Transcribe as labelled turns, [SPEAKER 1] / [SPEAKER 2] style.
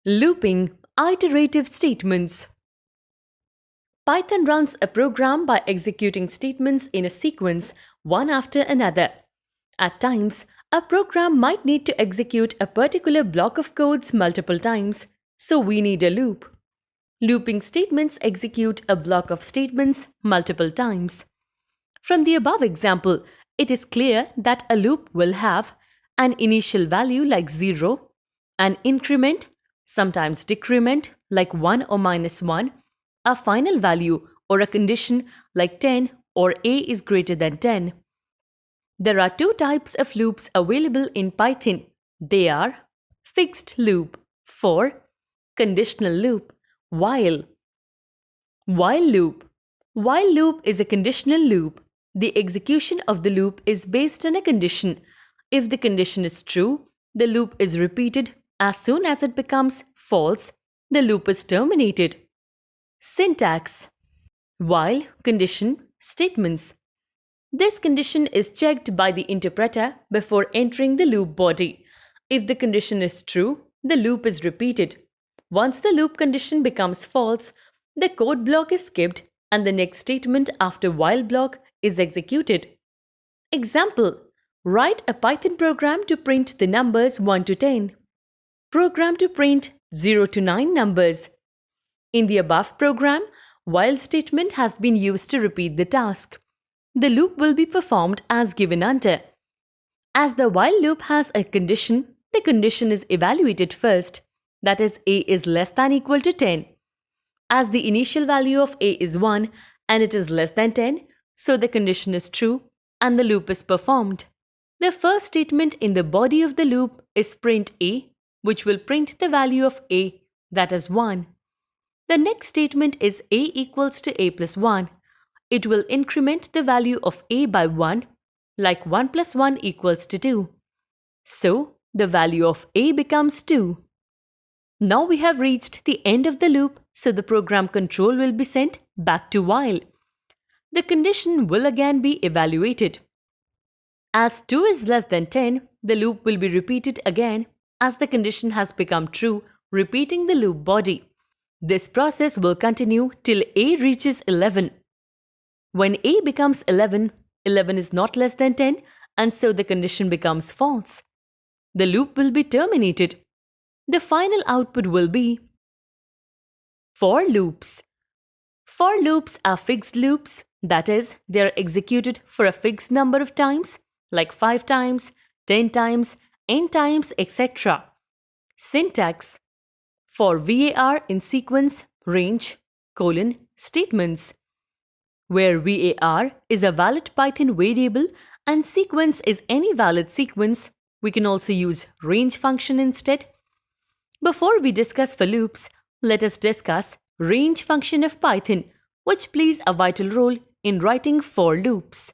[SPEAKER 1] Looping iterative statements. Python runs a program by executing statements in a sequence, one after another. At times, a program might need to execute a particular block of codes multiple times, so we need a loop. Looping statements execute a block of statements multiple times. From the above example, it is clear that a loop will have an initial value like 0, an increment, sometimes decrement like 1 or minus 1, a final value or a condition like 10 or a is greater than 10. There are two types of loops available in Python. They are fixed loop, for, conditional loop, while. While loop. While loop is a conditional loop. The execution of the loop is based on a condition. If the condition is true, the loop is repeated. As soon as it becomes false, the loop is terminated. Syntax. While condition statements. This condition is checked by the interpreter before entering the loop body. If the condition is true, the loop is repeated. Once the loop condition becomes false, the code block is skipped and the next statement after while block is executed. Example: write a Python program to print the numbers 1 to 10. Program to print 0 to 9 numbers. In the above program, while statement has been used to repeat the task. The loop will be performed as given under. As the while loop has a condition, the condition is evaluated first, that is a is less than equal to 10. As the initial value of a is 1 and it is less than 10, so the condition is true and the loop is performed. The first statement in the body of the loop is print a, which will print the value of a, that is 1. The next statement is a equals to a plus 1. It will increment the value of a by 1, like 1 plus 1 equals to 2. So, the value of a becomes 2. Now we have reached the end of the loop, so the program control will be sent back to while. The condition will again be evaluated. As 2 is less than 10, the loop will be repeated again as the condition has become true, repeating the loop body. This process will continue till a reaches 11. When a becomes 11, 11 is not less than 10 and so the condition becomes false. The loop will be terminated. The final output will be for loops. For loops are fixed loops, that is, they are executed for a fixed number of times, like 5 times, 10 times, n times, etc. Syntax. For var in sequence, range, statements. Where var is a valid Python variable and sequence is any valid sequence, we can also use range function instead. Before we discuss for loops, let us discuss range function of Python, which plays a vital role in writing for loops.